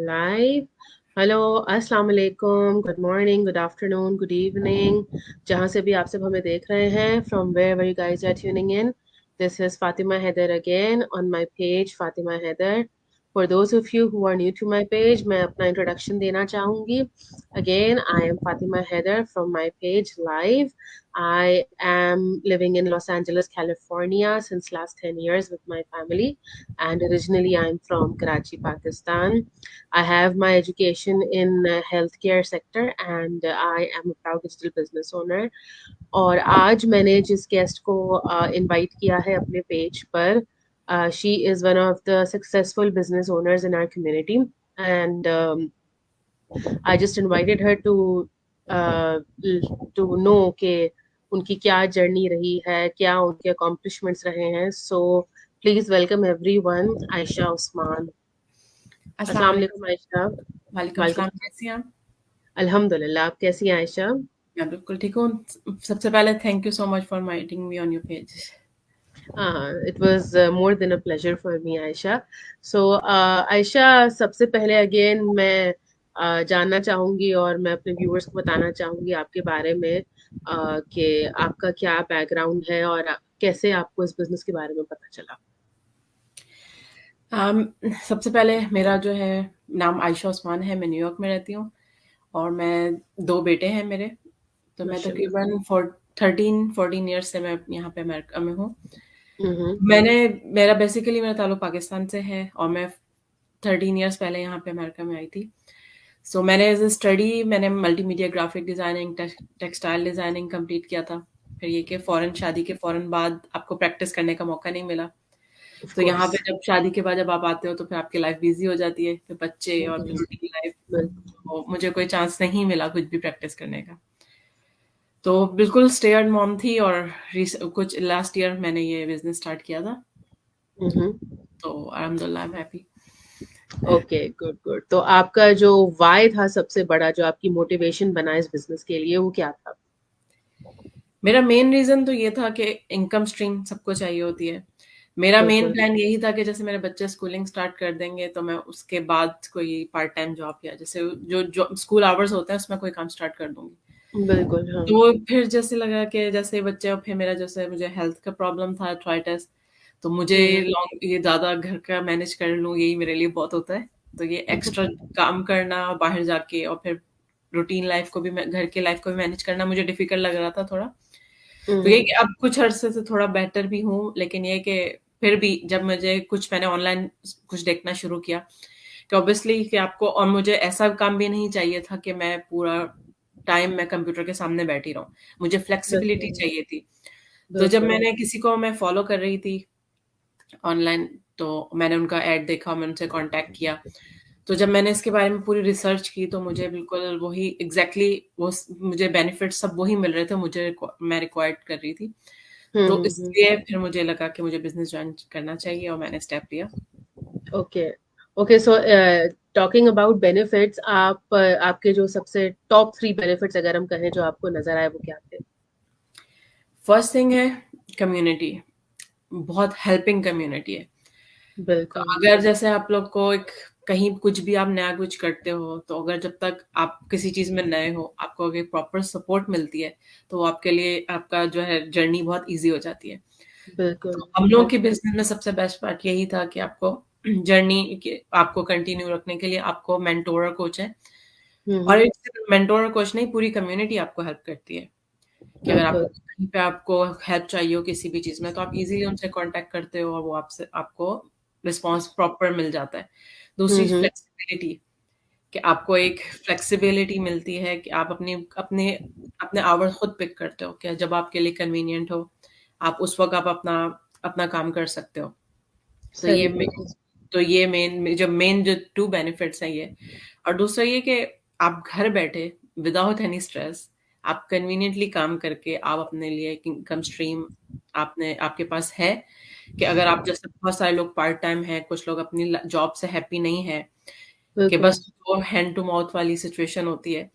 live. Hello, अस्सलाम वालेकुम, good morning, good afternoon, good evening, जहाँ से भी आप सब हमें देख रहे हैं, from wherever you guys are tuning in. This is Fatima Heather again on my page, Fatima Heather. For those of you who are new to my page, मैं अपना introduction देना चाहूँगी. Again, I am Fatima Heather from my page live. I am living in Los Angeles, California since last 10 years with my family, and originally I'm from Karachi, Pakistan. I have my education in healthcare sector and I am a proud digital business owner. और आज मैंने जिस guest को invite किया है अपने page पर, she is one of the successful business owners in our community and I just invited her to know कि उनकी क्या जर्नी रही है, क्या उनके अकॉम्प्लिशमेंट्स रहे हैं. So please welcome everyone, Ayesha Usman. अस्सलाम वालेकुम आयशा. वालेकुम सलाम, कैसी हैं आप? अल्हम्दुलिल्लाह, आप कैसी हैं आयशा? मैं बिल्कुल ठीक हूँ. सबसे पहले thank you so much for inviting me on your page. It was more than a pleasure for me, Aisha. So, Aisha, सबसे पहले अगेन मैं जानना चाहूंगी और मैं अपने व्यूअर्स को बताना चाहूंगी आपके बारे में कि आपका क्या बैकग्राउंड है और कैसे आपको इस बिजनेस के बारे में पता चला. सबसे पहले मेरा जो है नाम आयशा उस्मान है. मैं न्यूयॉर्क में रहती हूँ और मैं 2 बेटे हैं मेरे. तो मैं माशाल्लाह. तकरीबन 13-14 ईयर्स से मैं यहाँ पे अमेरिका में हूँ. हम्म. मेरा ताल्लुक पाकिस्तान से है और मैं 13 ईयर्स पहले यहाँ पे अमेरिका में आई थी. सो मैंने एज ए स्टडी मैंने multimedia graphic designing, textile designing complete किया था. फिर ये कि शादी के फ़ौरन बाद आपको प्रैक्टिस करने का मौका नहीं मिला. Of तो यहाँ पे course. जब शादी के बाद जब आप आते हो तो फिर आपकी लाइफ बिज़ी हो जाती है, फिर बच्चे और फिर रूटीन लाइफ. तो मुझे कोई चांस नहीं मिला कुछ भी प्रैक्टिस करने का. तो बिल्कुल स्टे एट मॉम थी और कुछ लास्ट ईयर मैंने ये बिज़नेस स्टार्ट किया था. तो अल्हम्दुलिल्लाह I am happy. Okay, good good. तो आपका जो वाई था सबसे बड़ा, जो आपकी मोटिवेशन बना इस बिजनेस के लिए, वो क्या था? मेरा मेन रीज़न तो ये था कि इनकम स्ट्रीम सबको चाहिए होती है. मेरा मेन बिल्कुल. प्लान यही था कि जैसे मेरे बच्चे स्कूलिंग स्टार्ट कर देंगे तो मैं उसके बाद कोई पार्ट टाइम जॉब या जैसे जो स्कूल आवर्स होते हैं उसमें कोई काम स्टार्ट कर दूँगी. बिल्कुल. हाँ. तो फिर जैसे लगा कि जैसे बच्चे और फिर मेरा जैसे मुझे हेल्थ का प्रॉब्लम था, अर्थराइटिस. तो मुझे लॉन्ग ये ज़्यादा घर का मैनेज कर लूँ यही मेरे लिए बहुत होता है. तो ये एक्स्ट्रा काम करना बाहर जाके और फिर रूटीन लाइफ को भी घर की लाइफ को भी मैनेज करना मुझे डिफिकल्ट लग रहा था थोड़ा. तो ये कि अब कुछ अरसे से थोड़ा बेटर भी हूँ, लेकिन ये कि फिर भी जब मैंने ऑनलाइन कुछ देखना शुरू किया कि ऑब्वियसली कि आपको, और मुझे ऐसा काम भी नहीं चाहिए था कि मैं पूरा टाइम मैं कंप्यूटर के सामने बैठी रहूँ. मुझे फ्लेक्सिबिलिटी चाहिए थी. तो जब बिल्कुल. मैं फॉलो कर रही थी ऑनलाइन, तो मैंने उनका ऐड देखा, मैं उनसे कॉन्टैक्ट किया. तो जब मैंने इसके बारे में पूरी रिसर्च की तो मुझे बिल्कुल वही एग्ज़ैक्टली मुझे बेनिफिट्स सब वही मिल रहे थे, मैं रिक्वायर्ड कर रही थी. तो इसलिए फिर मुझे लगा कि मुझे बिज़नेस जॉइन करना चाहिए और मैंने स्टेप लिया. Okay. Okay. So talking about benefits, आपके जो सबसे टॉप 3 बेनिफिट्स अगर हम कहें जो आपको नजर आए, वो क्या थे? फर्स्ट थिंग है कम्युनिटी. बहुत हेल्पिंग कम्युनिटी है. तो बिल्कुल. अगर जैसे आप लोग को कहीं कुछ भी आप नया कुछ करते हो, तो अगर जब तक आप किसी चीज़ में नए हो, आपको अगर प्रॉपर सपोर्ट मिलती है, तो आपके लिए आपका जो है जर्नी बहुत ईज़ी हो जाती है. बिल्कुल. तो हम लोगों के बिज़नेस में सबसे बेस्ट पार्ट यही था कि आपको कंटिन्यू रखने के लिए आपको मेंटर और कोच है. और एक सिर्फ मेंटर और कोच नहीं, पूरी कम्युनिटी आपको हेल्प करती है कि अगर बिल्कुल. कहीं पे आपको हेल्प चाहिए हो किसी भी चीज़ में, तो आप इज़िली उनसे कॉन्टैक्ट करते हो और वो आपको रिस्पॉन्स प्रॉपर मिल जाता है. दूसरी फ्लेक्सिबिलिटी, कि आपको एक फ्लेक्सिबिलिटी मिलती है कि आप अपने अपने आवर्स खुद पिक करते हो कि जब आपके लिए कन्वीनिएंट हो, आप उस वक़्त आप अपना अपना काम कर सकते हो. तो सही ये बिल्कुल. मेन जो 2 बेनिफिट्स हैं ये. और दूसरा ये कि आप घर बैठे विदाउट एनी स्ट्रेस आप कन्वीनिएंटली काम करके आप अपने लिए एक इनकम स्ट्रीम आपके पास है. कि अगर आप जैसे बहुत सारे लोग पार्ट टाइम हैं, कुछ लोग अपनी जॉब से हैप्पी नहीं है, कि बिल्कुल. बस वो हैंड टू माउथ वाली सिचुएशन होती है.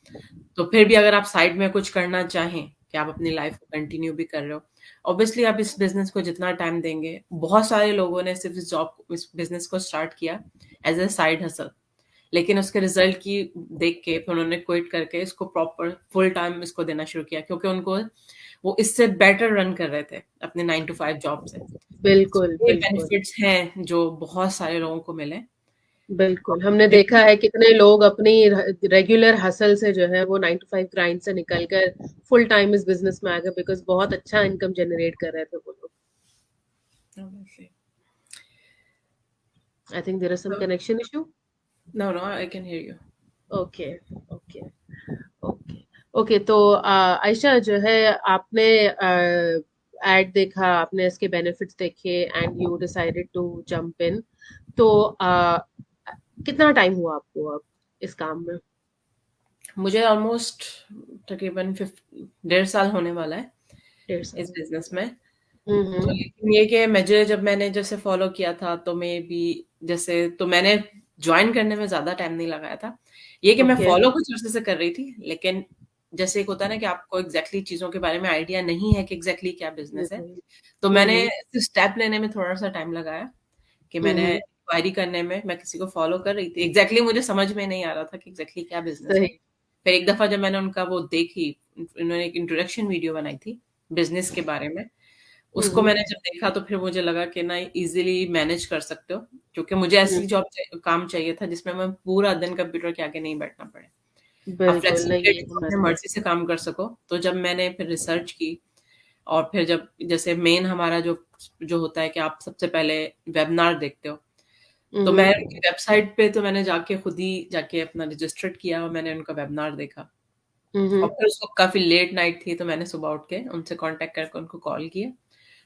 तो फिर भी अगर आप साइड में कुछ करना चाहें कि आप अपनी लाइफ को कंटिन्यू भी कर रहे हो, ऑब्वियसली आप इस बिज़नेस को जितना टाइम देंगे, बहुत सारे लोगों ने सिर्फ़ इस बिज़नेस को स्टार्ट किया एज़ अ साइड हसल. लेकिन उसके रिजल्ट की देख के फिर उन्होंने क्विट करके इसको प्रॉपर फुल टाइम इसको देना शुरू किया, क्योंकि उनको वो इससे बेटर रन कर रहे थे अपने 9 to 5 जॉब से। बिल्कुल, ये बिल्कुल, बेनिफिट्स हैं जो बहुत सारे लोगों को मिले। बिल्कुल। हमने देखा लेकिन है कितने लोग अपनी रेगुलर हसल से जो है वो 9 टू 5 ग्राइंड से निकल कर फुल टाइम इस बिज़नेस में आ गए बिकॉज़ बहुत अच्छा इनकम जनरेट कर रहे थे वो लोग। I think there is some connection issue. No no, I can hear you. Okay, okay, okay, okay. तो आयशा जो है आपने एड देखा, आपने इसके बेनिफिट्स देखे and you decided to jump in. तो कितना टाइम हुआ आपको अब इस काम में? मुझे ऑलमोस्ट तकरीबन 1.5 साल होने वाला है 1.5 साल। इस बिजनेस में। तो हम्म। लेकिन ये कि मुझे जब मैंने जैसे फॉलो किया था तो मैं भी जैसे तो मैंने ज्वाइन करने में ज्यादा टाइम नहीं लगाया था। ये कि मैं ओके। फॉलो कुछ अर्से से कर रही थी, लेकिन जैसे एक होता है ना कि आपको एग्जैक्टली चीजों के बारे में आइडिया नहीं है कि एग्जैक्टली क्या बिजनेस है, तो मैंने हम्म। स्टेप लेने में थोड़ा सा टाइम लगाया कि मैंने हम्म। इंक्वायरी करने में मैं किसी को फॉलो कर रही थी। एग्जैक्टली मुझे समझ में नहीं आ रहा था कि एग्जैक्टली क्या बिजनेस सही। है। फिर एक दफा जब मैंने उनका वो देखी, उन्होंने एक इंट्रोडक्शन वीडियो बनाई थी बिजनेस के बारे में, उसको हम्म। मैंने जब देखा तो फिर मुझे लगा कि ना इजीली मैनेज कर सकते हो, क्योंकि मुझे हम्म। ऐसी काम चाहिए था जिसमें मैं पूरा दिन कंप्यूटर के आगे नहीं बैठना पड़े। आप बिल्कुल नहीं, ये फ्लेक्सिबिलिटी से अपने हमारे लिए। मर्जी से काम कर सको। तो जब मैंने फिर रिसर्च की और फिर जब जैसे मेन हमारा जो जो होता है कि आप सबसे पहले वेबिनार देखते हो, तो मैं हम्म। उनकी वेबसाइट पे तो मैंने जाके खुद ही जाके अपना रजिस्टर्ड किया और मैंने उनका वेबिनार देखा। और हम्म। फिर उसको काफ़ी लेट नाइट थी तो मैंने सुबह उठ के उनसे कॉन्टैक्ट करके उनको कॉल किया।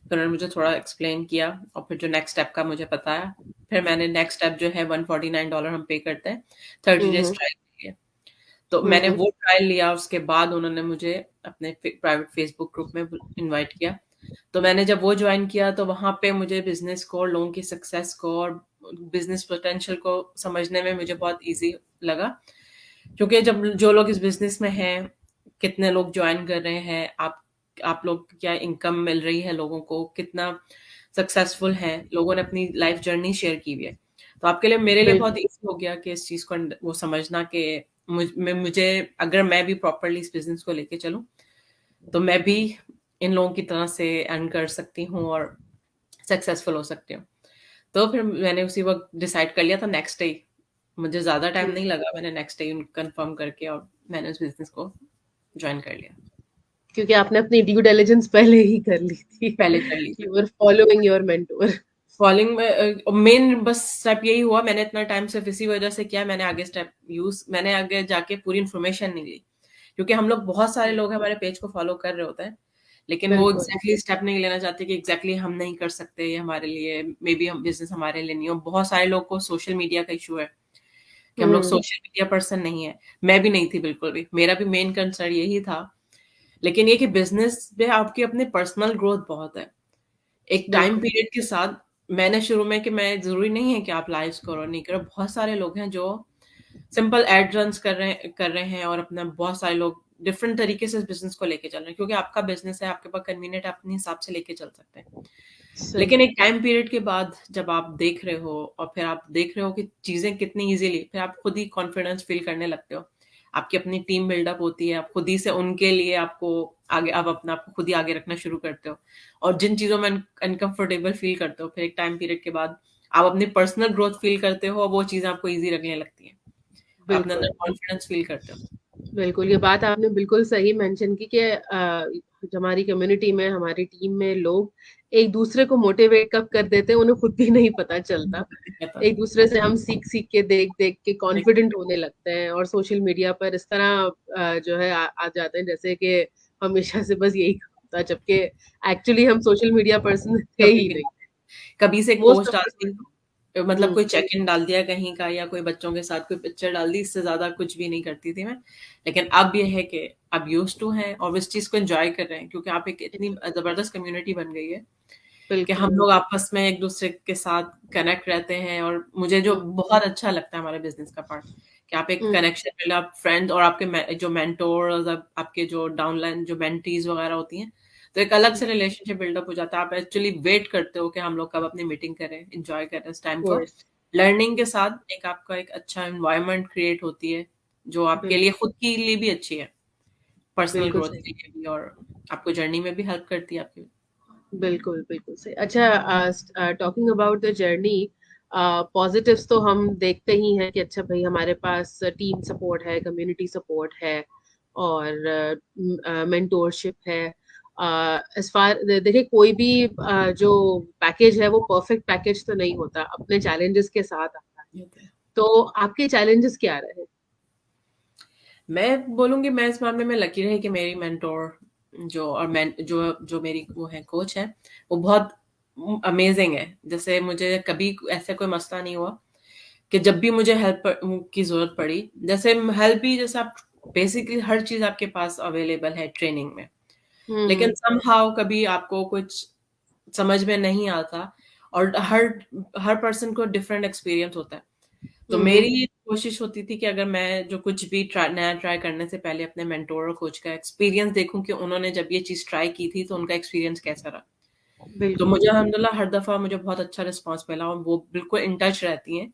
फिर उन्होंने मुझे थोड़ा एक्सप्लेन किया और फिर जो नेक्स्ट स्टेप का मुझे बताया। फिर मैंने नेक्स्ट स्टेप जो है $149 हम पे करते हैं 30 डेज़ हम्म। ट्रायल के लिए। तो मैंने हम्म। वो ट्रायल लिया, उसके बाद उन्होंने मुझे अपने प्राइवेट फेसबुक ग्रुप में इनवाइट किया। तो मैंने जब वो ज्वाइन किया तो वहाँ पे मुझे बिज़नेस को और लोगों की सक्सेस को और बिज़नेस पोटेंशियल को समझने में मुझे बहुत ईज़ी लगा। क्योंकि जब जो लोग इस बिज़नेस में हैं, कितने लोग जॉइन कर रहे हैं, आप लोग क्या इनकम मिल रही है लोगों को, कितना सक्सेसफुल हैं, लोगों ने अपनी लाइफ जर्नी शेयर की हुई है। तो आपके लिए मेरे लिए बहुत बिल्कुल। ईज़ी हो गया कि इस चीज़ को वो समझना कि मुझे अगर मैं भी प्रॉपर्ली इस बिज़नेस को लेके चलूँ, तो मैं भी इन लोगों की तरह से अर्न कर सकती हूँ और सक्सेसफुल हो सकती हूँ। तो फिर मैंने उसी वक़्त डिसाइड कर लिया था नेक्स्ट डे ही। मुझे ज़्यादा टाइम हम्म। नहीं लगा, मैंने नेक्स्ट डे कंफर्म करके और मैंने उस बिज़नेस को जॉइन कर लिया। क्योंकि आपने अपनी ड्यू डिलिजेंस पहले ही कर ली थी। पहले कर ली थी। You were following your mentor. Falling में मेन बस स्टेप यही हुआ, मैंने इतना टाइम सिर्फ़ इसी वज़ह से किया, मैंने आगे जाके पूरी इन्फॉर्मेशन नहीं ली। क्योंकि हम लोग बहुत सारे लोग हमारे पेज को फॉलो कर रहे होते हैं, लेकिन वो बिल्कुल। एग्ज़ैक्टली स्टेप नहीं लेना चाहते कि एग्ज़ैक्टली हम नहीं कर सकते, ये हमारे लिए मे बी हम बिज़नेस हमारे लिए नहीं हो। बहुत सारे लोग को सोशल मीडिया का इश्यू है कि हम लोग हम्म। सोशल मीडिया पर्सन नहीं है। मैं भी नहीं थी बिल्कुल भी। मेरा भी मेन कंसर्न यही था। लेकिन ये कि बिज़नेस में आपकी अपनी पर्सनल ग्रोथ बहुत है। एक टाइम बिल्कुल। पीरियड के साथ मैंने शुरू में कि मैं ज़रूरी नहीं है कि आप लाइव्स करो, नहीं करो। बहुत सारे लोग हैं जो सिंपल एड रन्स कर रहे हैं और अपना बहुत सारे लोग डिफरेंट तरीके से इस बिज़नेस को लेके चल रहे हैं, क्योंकि आपका बिज़नेस है, आपके पास कन्वीनिएंट है, अपने हिसाब से लेके चल सकते हैं। सही। लेकिन एक टाइम पीरियड के बाद जब आप देख रहे हो और फिर आप देख रहे हो कि चीज़ें कितनी ईज़िली, फिर आप खुद ही कॉन्फिडेंस फ़ील करने लगते हो। आपकी अपनी टीम बिल्डअप होती है, आप खुद ही से उनके लिए आपको आगे आप अपने आप को खुद ही आगे रखना शुरू करते हो। और जिन चीज़ों में अनकंफर्टेबल फ़ील करते हो, फिर एक टाइम पीरियड के बाद आप अपनी पर्सनल ग्रोथ फ़ील करते हो और वो चीज़ें आपको ईज़ी लगने लगती हैं। आप अपने अंदर बिल्कुल। कॉन्फिडेंस फ़ील करते हो। बिल्कुल, ये बात आपने बिल्कुल सही मेंशन की कि जो हमारी कम्युनिटी में, हमारी टीम में लोग एक दूसरे को मोटिवेट कब कर देते हैं, उन्हें खुद भी नहीं पता चलता। कहता एक दूसरे से हम सीख-सीख के, देख-देख के नहीं, कॉन्फिडेंट होने लगते हैं और सोशल मीडिया पर इस तरह जो है आ जाते हैं जैसे कि हमेशा से बस यही होता, जबकि एक्चुअली हम सोशल मीडिया पर्सन थे कभी ही भी नहीं। नहीं। कभी से एक मोस्ट पोस्ट ऑफ डाल द दी, टाइम। मतलब हुँ। कोई चेक इन डाल दिया कहीं का या कोई बच्चों के साथ कोई पिक्चर डाल दी, इससे ज़्यादा कुछ भी नहीं करती थी मैं। लेकिन अब ये है कि अब यूज़्ड टू हैं और इस चीज़ को एन्जॉय कर रहे हैं, क्योंकि आप एक इतनी ज़बरदस्त कम्युनिटी बन गई है कि हम बिल्कुल। लोग आपस में एक-दूसरे के साथ कनेक्ट रहते हैं। और मुझे जो हुँ। बहुत अच्छा लगता है हमारे बिज़नेस का पार्ट, कि आप एक हुँ। कनेक्शन मिले, आप फ्रेंड और आपके जो मेंटोर्स, आपके जो डाउनलाइन जो मेंटीज़ वगैरह होती हैं, तो एक अलग से रिलेशनशिप बिल्डअप हो जाता है। आप एक्चुअली वेट करते हो कि हम लोग कब अपनी मीटिंग करें, एन्जॉय करें इस टाइम को। कोर्स। लर्निंग के साथ एक आपका एक अच्छा एनवायरनमेंट क्रिएट होती है, जो आपके लिए बिल्कुल, खुद के लिए भी अच्छी है, पर्सनल बिल्कुल ग्रोथ सही। के लिए भी, और आपको जर्नी में भी हेल्प करती है आपकी। बिल्कुल, बिल्कुल सही। अच्छा, talking about the journey, positives तो हम देखते ही हैं कि अच्छा भाई हमारे पास टीम सपोर्ट है, कम्युनिटी सपोर्ट है और मेंटोरशिप है। एज़ फार देखिए कोई भी जो पैकेज है वो परफेक्ट पैकेज तो नहीं होता, अपने चैलेंजेस के साथ आता है। ये तो है। तो आपके चैलेंजेस क्या रहे? मैं बोलूँगी मैं इस मामले में लकी रही कि मेरी मेंटर जो और मैं जो जो मेरी वो है कोच है, वो बहुत अमेज़िंग है। जैसे मुझे कभी ऐसा कोई मसला नहीं हुआ कि जब भी मुझे हेल्प की ज़रूरत पड़ी, जैसे हेल्प भी जैसे आप बेसिकली हर चीज़ आपके पास अवेलेबल है ट्रेनिंग में। लेकिन हम्म। समहाउ कभी आपको कुछ समझ में नहीं आता, और हर हर पर्सन को डिफरेंट एक्सपीरियंस होता है। तो हम्म। मेरी ये कोशिश होती थी कि अगर मैं जो कुछ भी नया ट्राई करने से पहले अपने मेंटोर और कोच का एक्सपीरियंस देखूं कि उन्होंने जब ये चीज़ ट्राई की थी तो उनका एक्सपीरियंस कैसा रहा। तो बिल्कुल। मुझे अल्हम्दुलिल्लाह हर दफ़ा मुझे बहुत अच्छा रिस्पॉन्स मिला, और वो बिल्कुल इन टच रहती हैं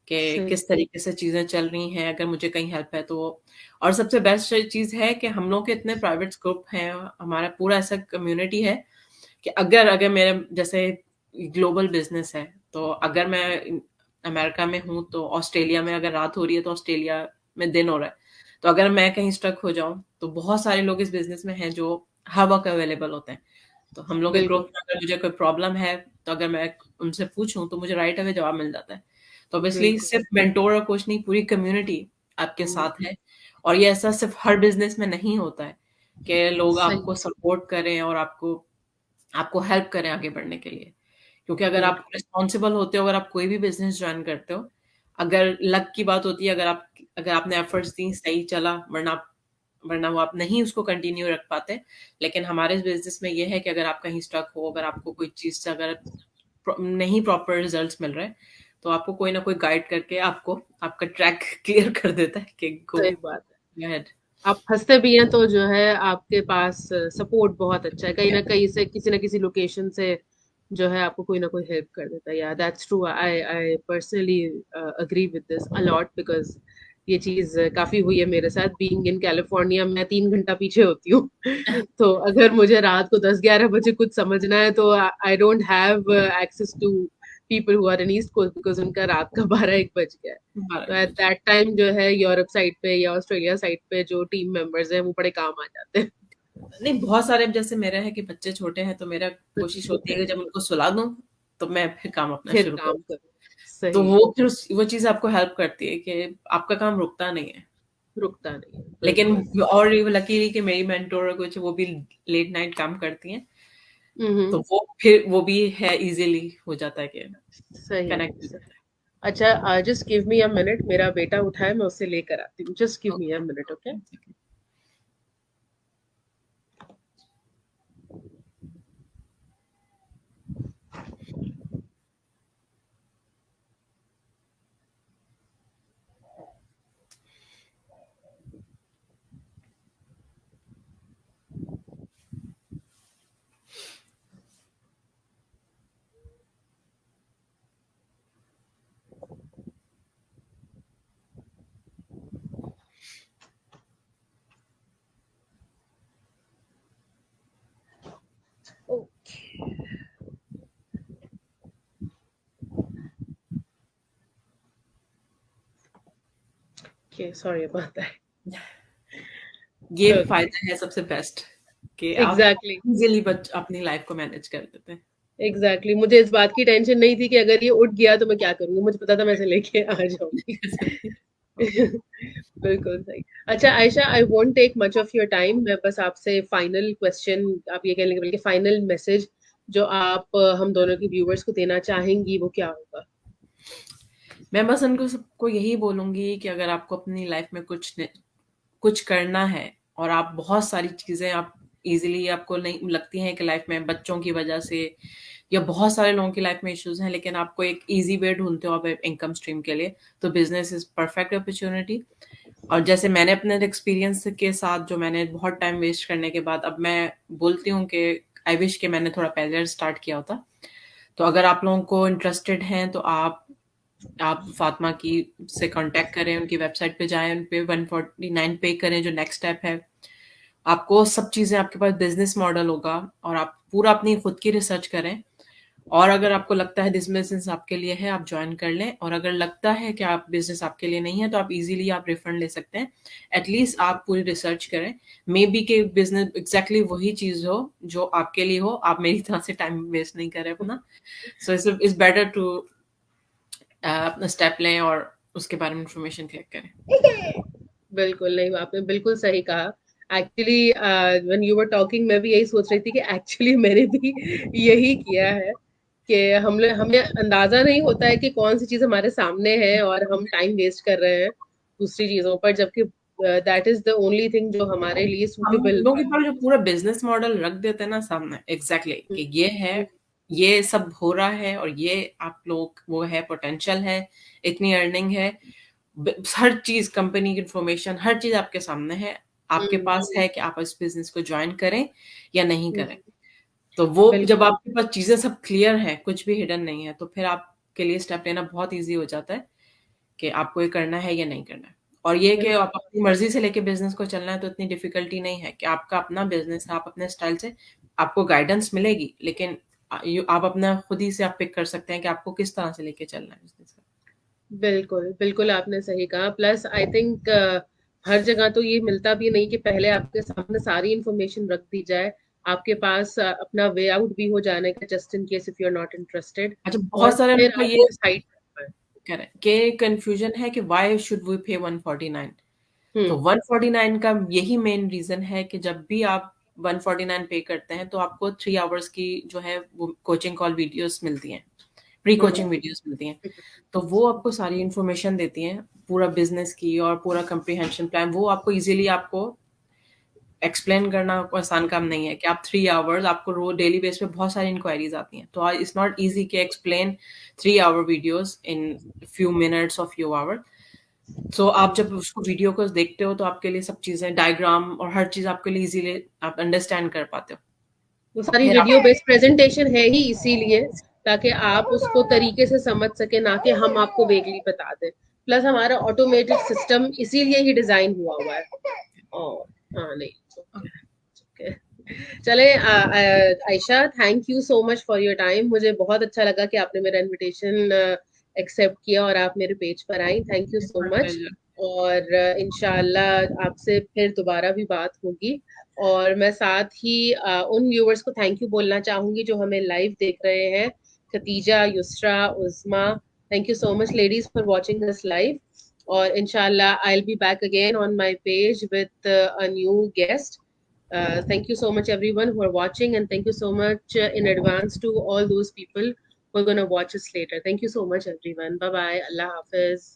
कि सही। किस तरीके से चीज़ें चल रही हैं, अगर मुझे कहीं हेल्प है तो। और सबसे बेस्ट चीज़ है कि हम लोग के इतने प्राइवेट ग्रुप हैं, हमारा पूरा ऐसा कम्युनिटी है कि अगर अगर मेरे जैसे ग्लोबल बिजनेस है, तो अगर मैं अमेरिका में हूँ तो ऑस्ट्रेलिया में अगर रात हो रही है तो ऑस्ट्रेलिया में दिन हो रहा है। तो अगर मैं कहीं स्टक हो जाऊँ तो बहुत सारे लोग इस बिजनेस में हैं जो हर वक्त अवेलेबल होते हैं। तो हम लोग के बिल्कुल ग्रुप में अगर मुझे कोई प्रॉब्लम है, तो अगर मैं उनसे पूछूं तो मुझे राइट अवे जवाब मिल जाता है। तो ऑब्वियसली बिल्कुल। सिर्फ मेंटोर और कोच नहीं, पूरी कम्युनिटी आपके हम्म, साथ है। और ये ऐसा सिर्फ हर बिजनेस में नहीं होता है कि लोग सही। आपको सपोर्ट करें और आपको आपको हेल्प करें आगे बढ़ने के लिए। क्योंकि अगर आप बिल्कुल। रिस्पॉन्सिबल होते हो, अगर आप कोई भी बिज़नेस जॉइन करते हो, अगर लक की बात होती है, अगर आपने एफर्ट्स दी, सही चला, वरना वो आप नहीं उसको कंटिन्यू रख पाते। लेकिन हमारे इस बिज़नेस में ये है कि अगर आप कहीं स्टक हो, अगर आपको कोई चीज़ से अगर नहीं प्रॉपर रिजल्ट्स मिल रहे हैं, तो आपको कोई ना कोई गाइड करके आपको आपका ट्रैक क्लियर कर देता है कि गो सही बात है। अहेड। आप हँसते भी हैं तो जो है आपके पास सपोर्ट बहुत अच्छा है। कहीं न कहीं से किसी न किसी लोकेशन से जो है आपको कोई ना कोई हेल्प कर देता है। Yeah that's true. I personally agree with this a lot because ये चीज़ काफ़ी हुई है मेरे साथ। बीइंग इन कैलिफोर्निया मैं 3 घंटा पीछे होती हूँ। तो अगर मुझे रात को 10-11 बजे कुछ समझना है तो I don't have access to people who are in east coast because उनका रात का 12-1 बज गया है। तो एट दैट टाइम जो है यूरोप साइड पे या ऑस्ट्रेलिया साइड पे जो टीम मेंबर्स हैं वो बड़े काम आ जाते हैं। नहीं, बहुत सारे जैसे मेरा है कि बच्चे छोटे हैं, तो मेरा बच्चे कोशिश होती छोटे है कि हैं जब उनको सुला दूँ, तो मैं फिर काम अपना फिर शुरू काम करूँ। करो। तो सही। वो फिर वो चीज़ आपको हेल्प करती है कि आपका काम रुकता नहीं है। रुकता नहीं है। बिल्कुल। लेकिन और ये लकीली कि मेरी मेंटर और कुछ वो भी लेट नाइट काम करती हैं, तो वो फिर वो भी है इज़िली हो जाता है कि सही। कनेक्ट हो सही। जाता है। अच्छा, just give me a minute, मेरा बेटा उठा है, मैं उसे लेकर आती हूँ। Just give me okay, a minute, okay? Okay. Okay, sorry about that. ये ओके। फ़ायदा है सबसे बेस्ट कि आप एग्जैक्टली। इज़िली बच अपनी लाइफ़ को मैनेज कर देते हैं। एग्जैक्टली, मुझे इस बात की टेंशन नहीं थी कि अगर ये उठ गया तो मैं क्या करूंगी। मुझे पता था मैं इसे लेके आ जाऊंगी। ओके। बिल्कुल सही। अच्छा Ayesha, I won't take much of your time. मैं बस आपसे फाइनल क्वेश्चन, आप ये कह लेंगे बल्कि फाइनल मैसेज जो आप हम दोनों की व्यूअर्स को देना चाहेंगी वो क्या होगा? मैं बस उनको सबको यही बोलूँगी कि अगर आपको अपनी लाइफ़ में कुछ करना है, और आप बहुत सारी चीज़ें आप इज़िली आपको नहीं लगती हैं कि लाइफ़ में बच्चों की वज़ह से या बहुत सारे लोगों की लाइफ़ में इश्यूज़ हैं, लेकिन आपको एक ईज़ी वे ढूँढते हो आप इनकम स्ट्रीम के लिए, तो बिज़नेस इज़ परफेक्ट अपॉर्च्युनिटी। और जैसे मैंने अपने एक्सपीरियंस के साथ जो मैंने बहुत टाइम वेस्ट करने के बाद अब मैं बोलती हूँ कि आई विश कि मैंने थोड़ा पहले स्टार्ट किया होता। तो अगर आप लोगों को इंटरेस्टेड हैं तो आप आप फातिमा की से कांटेक्ट करें, उनकी वेबसाइट पे जाएँ, उन पे 149 पे करें जो नेक्स्ट स्टेप है। आपको सब चीज़ें आपके पास बिज़नेस मॉडल होगा और आप पूरा अपनी खुद की रिसर्च करें और अगर आपको लगता है दिस बिज़नेस आपके लिए है, आप जॉइन कर लें और अगर लगता है कि आप बिज़नेस आपके लिए नहीं है, तो आप ईज़िली आप रिफंड ले सकते हैं। एट लीस्ट आप पूरी रिसर्च करें। मे बी कि बिज़नेस एग्ज़ैक्टली वही चीज़ हो, जो आपके लिए हो, आप मेरी तरह से टाइम वेस्ट नहीं करें अपना। सो इट्स बेटर टू अपना स्टेप लें और उसके बारे में इन्फॉर्मेशन कलेक्ट करें। बिल्कुल नहीं, आपने बिल्कुल सही कहा। Actually when you were talking मैं भी यही सोच रही थी कि एक्चुअली मैंने भी यही किया है कि हमें अंदाजा नहीं होता है कि कौन सी चीज हमारे सामने है और हम टाइम वेस्ट कर रहे हैं दूसरी चीजों पर, जबकि that is the only thing जो हमारे लिए हम सूटेबल लोगों के पास जो पूरा बिजनेस मॉडल रख देते हैं ना सामने एग्जैक्टली कि ये है, ये सब हो रहा है और ये आप लोग वो है, पोटेंशियल है, इतनी अर्निंग है, हर चीज कंपनी की इंफॉर्मेशन हर चीज आपके सामने है, आपके पास है कि आप इस बिजनेस को ज्वाइन करें या नहीं करें। तो वो जब बिल्कुल आपके पास चीजें सब क्लियर है, कुछ भी हिडन नहीं है, तो फिर आपके लिए स्टेप लेना बहुत ईजी हो जाता है कि आपको ये करना है या नहीं करना है। और ये कि आप अपनी मर्जी से लेके बिजनेस को चलना है तो इतनी डिफिकल्टी नहीं है कि आपका अपना बिजनेस है, आप अपने स्टाइल से आपको गाइडेंस मिलेगी, लेकिन आप अपना खुद ही से आप पिक कर सकते हैं कि आपको किस तरह से लेके चलना है बिजनेस का। बिल्कुल बिल्कुल आपने सही कहा। प्लस आई थिंक हर जगह तो ये मिलता भी नहीं कि पहले आपके सामने सारी इंफॉर्मेशन रख दी जाए, आपके पास अपना वे आउट भी हो जाने का, just in case if you are not interested, अच्छा, और बहुत सारे लोग फिर का आप ये डिसाइड कर पाए। करें कि कंफ्यूजन है कि व्हाई शुड वी पे 149। तो हम्म 149 का यही मेन रीजन है कि जब भी आप 149 पे करते हैं तो आपको 3 आवर्स की जो है वो कोचिंग कॉल वीडियोस मिलती हैं, प्री हम्म कोचिंग वीडियोस मिलती हैं। तो वो आपको सारी इन्फॉर्मेशन देती हैं पूरा बिजनेस की और पूरा कंप्रीहेंशन प्लान, वो आपको इजीली आपको एक्सप्लेन करना कोई आसान काम नहीं है कि आप 3 आवर्स आपको रोज डेली बेस पे बहुत सारी इंक्वायरीज आती हैं, तो इट्स नॉट इजी कि explain 3 hour videos in few minutes और फ्यू आवर। सो आप जब उसको वीडियो को देखते हो तो आपके लिए सब चीजें डायग्राम और हर चीज आपके लिए इजीली आप अंडरस्टैंड कर पाते हो वो और सारी फिर वीडियो आप बेस्ड प्रेजेंटेशन है ही इसीलिए, ताकि आप उसको तरीके से समझ सके, ना कि हम आपको वेगली बता दें। प्लस हमारा ऑटोमेटेड सिस्टम इसीलिए ही डिजाइन हुआ है। और हाँ नहीं, okay. चले Ayesha, thank you so much for your time. मुझे बहुत अच्छा लगा कि आपने मेरा इनविटेशन एक्सेप्ट किया और आप मेरे पेज पर आई। Thank you so much. और इंशाल्लाह आपसे फिर दोबारा भी बात होगी। और मैं साथ ही उन व्यूवर्स को थैंक यू बोलना चाहूंगी जो हमें लाइव देख रहे हैं, Khatija, Yusra, Uzma, thank you so much ladies for watching this live. और इंशाल्लाह I will be back again on my page with a new guest. Thank you so much, everyone who are watching, and thank you so much in advance to all those people who are going to watch us later. Thank you so much, everyone. Bye bye. Allah Hafiz.